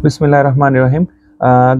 बिस्मिल्लाहिर्रहमानिर्रहीम।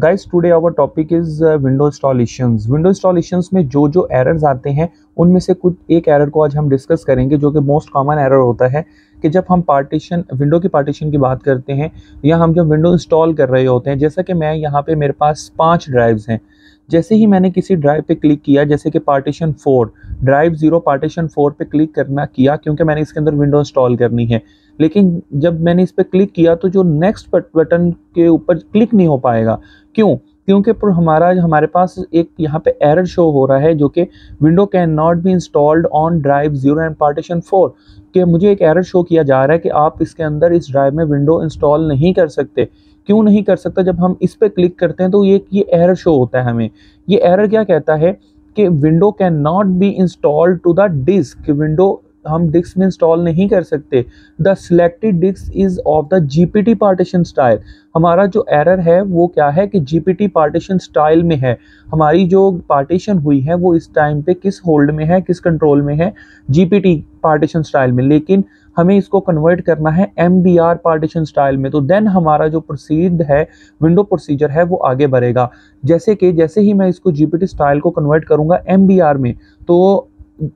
Guys, today our topic is window installations. Window installations में जो जो एरर्स आते हैं उनमें से कुछ एक एरर को आज हम डिस्कस करेंगे, जो कि मोस्ट कॉमन एरर होता है कि जब हम विंडो की पार्टीशन की बात करते हैं या हम जब विंडो इंस्टॉल कर रहे होते हैं। जैसा कि मैं यहाँ पे मेरे पास 5 ड्राइव्स हैं। जैसे ही मैंने किसी ड्राइव पे क्लिक किया, जैसे कि पार्टीशन 4 ड्राइव 0 पार्टीशन 4 पे क्लिक करना किया, क्योंकि मैंने इसके अंदर विंडो इंस्टॉल करनी है। लेकिन जब मैंने इस पे क्लिक किया तो जो नेक्स्ट बटन के ऊपर क्लिक नहीं हो पाएगा। क्यों? क्योंकि हमारे पास एक यहाँ पे एरर शो हो रहा है, जो कि window can not be installed on drive 0 and partition 4 कि मुझे एक एरर शो किया जा रहा है कि आप इसके अंदर इस ड्राइव में विंडो इंस्टॉल नहीं कर सकते। क्यों नहीं कर सकता? जब हम इस पे क्लिक करते हैं तो ये एरर शो होता है हमें। ये एरर क्या कहता है कि window can not be installed to the disk. Window हम डिस्क में इंस्टॉल नहीं कर सकते। The selected disk is of the GPT partition style. हमारा जो एरर है वो क्या है कि जीपीटी पार्टीशन स्टाइल में है। हमारी जो पार्टीशन हुई है वो इस टाइम पे किस होल्ड में है, किस कंट्रोल में है? जीपीटी पार्टीशन स्टाइल में। लेकिन हमें इसको कन्वर्ट करना है एमबीआर पार्टीशन स्टाइल में। तो देन हमारा जो प्रोसीड है, विंडो प्रोसीजर है, वो आगे बढ़ेगा। जैसे ही मैं इसको जीपीटी स्टाइल को कन्वर्ट करूंगा एमबीआर में, तो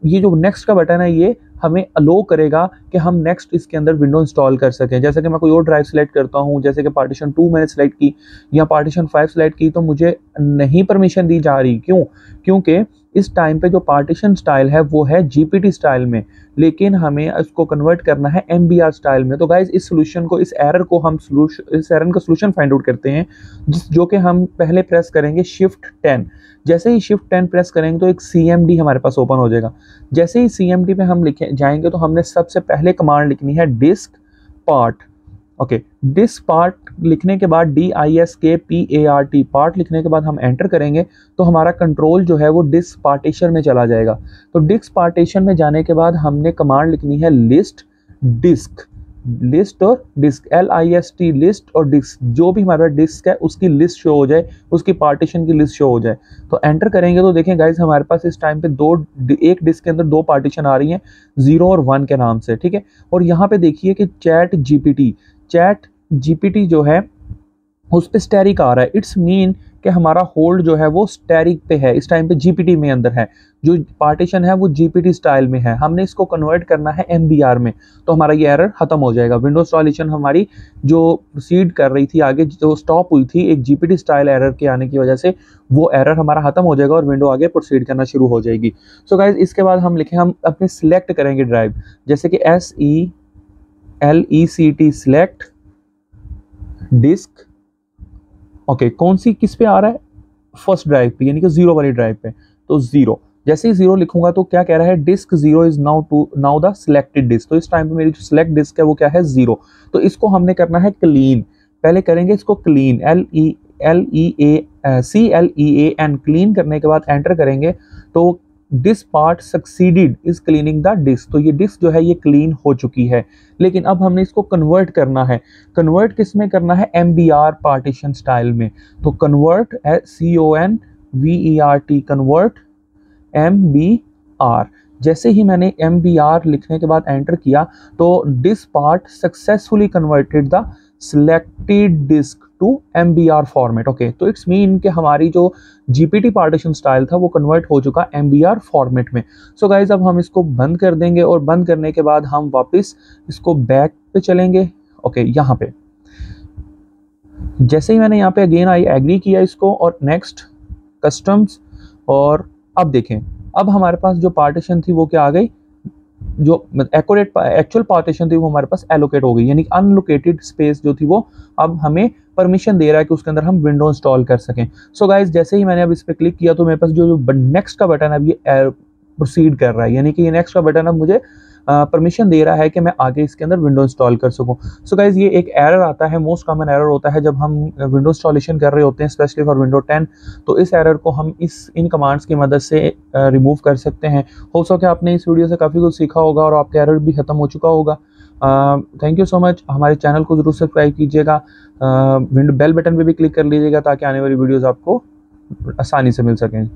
ये जो नेक्स्ट का बटन है ये हमें अलो करेगा कि हम नेक्स्ट इसके अंदर विंडो इंस्टॉल कर सकें। जैसे कि मैं कोई और ड्राइव सेलेक्ट करता हूं, जैसे कि पार्टीशन 2 मैंने सेलेक्ट की या पार्टीशन 5 सेलेक्ट की, तो मुझे नहीं परमिशन दी जा रही। क्यों? क्योंकि इस टाइम पे जो पार्टीशन स्टाइल है वो है जीपीटी स्टाइल में, लेकिन हमें इसको कन्वर्ट करना है एमबीआर स्टाइल में। तो गाइज इस एरर का सोल्यूशन फाइंड आउट करते हैं, जो कि हम पहले प्रेस करेंगे शिफ्ट 10। जैसे ही शिफ्ट 10 प्रेस करेंगे तो एक CMD हमारे पास ओपन हो जाएगा। जैसे ही CMD पे हम जाएंगे तो हमने सबसे पहले कमांड लिखनी है diskpart. Okay, diskpart लिखने के बाद DISKPART पार्ट लिखने के बाद हम एंटर करेंगे तो हमारा कंट्रोल जो है वो डिस्क पार्टीशन में चला जाएगा। तो डिस्क पार्टीशन में जाने के बाद हमने कमांड लिखनी है लिस्ट डिस्क। लिस्ट और डिस्क, LIST लिस्ट और डिस्क, जो भी हमारा डिस्क है उसकी लिस्ट शो हो जाए, उसकी पार्टीशन की लिस्ट शो हो जाए। तो एंटर करेंगे तो देखें गाइज हमारे पास इस टाइम पे एक डिस्क के अंदर 2 पार्टीशन आ रही हैं 0 और 1 के नाम से, ठीक है। और यहाँ पे देखिए कि चैट जीपीटी जो है उस पे स्टैरिक आ रहा है। इट्स मीन कि हमारा होल्ड जो है वो स्टैरिक पे है, इस टाइम पे जीपीटी में अंदर है। जो पार्टीशन है वो जीपीटी स्टाइल में है, हमने इसको कन्वर्ट करना है एमबीआर में, तो हमारा ये एरर खत्म हो जाएगा। विंडो इंस्टॉलेशन हमारी जो प्रोसीड कर रही थी आगे, जो स्टॉप हुई थी एक जीपीटी स्टाइल एरर के आने की वजह से, वो एरर हमारा खत्म हो जाएगा और विंडो आगे प्रोसीड करना शुरू हो जाएगी। सो गाइज इसके बाद हम अपने सिलेक्ट करेंगे ड्राइव, जैसे कि SELECT सिलेक्ट डिस्क। ओके, कौन सी किस पे आ रहा है? फर्स्ट ड्राइव पे, यानी कि 0 वाली ड्राइव पे। तो 0, जैसे ही 0 लिखूंगा तो क्या कह रहा है? Disk 0 is now the selected disk. तो इस टाइम पे मेरी जो सिलेक्ट डिस्क है वो क्या है? 0। तो इसको हमने करना है क्लीन। पहले करेंगे इसको क्लीन, CLEAN क्लीन करने के बाद एंटर करेंगे तो diskpart succeeded is cleaning the disk. तो ये डिस्क जो है ये क्लीन हो चुकी है। लेकिन अब हमने इसको कन्वर्ट करना है। कन्वर्ट किस में करना है? एमबीआर पार्टीशन स्टाइल में। तो कन्वर्ट CONVERT कन्वर्ट MBR। जैसे ही मैंने MBR लिखने के बाद एंटर किया तो diskpart successfully converted the selected disk to MBR format. Okay, तो इट्स मीन कि हमारी जो जीपीटी पार्टीशन स्टाइल था वो कन्वर्ट हो चुका MBR फॉर्मेट में। सो गाइज अब हम इसको बंद कर देंगे और बंद करने के बाद हम वापस इसको बैक पे चलेंगे। ओके, यहाँ पे जैसे ही मैंने यहाँ पे अगेन आई एग्री किया इसको और नेक्स्ट कस्टम्स, और अब देखें अब हमारे पास जो पार्टीशन थी वो क्या आ गई? जो एक्चुअल पार्टीशन थी वो हमारे पास एलोकेट हो गई, यानी अनलोकेटेड स्पेस जो थी वो अब हमें परमिशन दे रहा है कि उसके अंदर हम विंडो इंस्टॉल कर सकें। सो गाइज जैसे ही मैंने अब इस पर क्लिक किया तो मेरे पास जो नेक्स्ट का बटन है अब ये प्रोसीड कर रहा है, यानी कि ये नेक्स्ट का बटन अब मुझे परमिशन दे रहा है कि मैं आगे इसके अंदर विंडो इंस्टॉल कर सकूं। सो गाइज ये एक एरर आता है, मोस्ट कॉमन एरर होता है जब हम विंडो इंस्टॉलेशन कर रहे होते हैं, स्पेशली फॉर विंडो 10। तो इस एरर को हम इन कमांड्स की मदद से रिमूव कर सकते हैं। हो सके आपने इस वीडियो से काफ़ी कुछ सीखा होगा और आपका एरर भी खत्म हो चुका होगा। Thank you so much. हमारे चैनल को जरूर सब्सक्राइब कीजिएगा, बेल बटन पे भी क्लिक कर लीजिएगा ताकि आने वाली वीडियोज़ आपको आसानी से मिल सकें।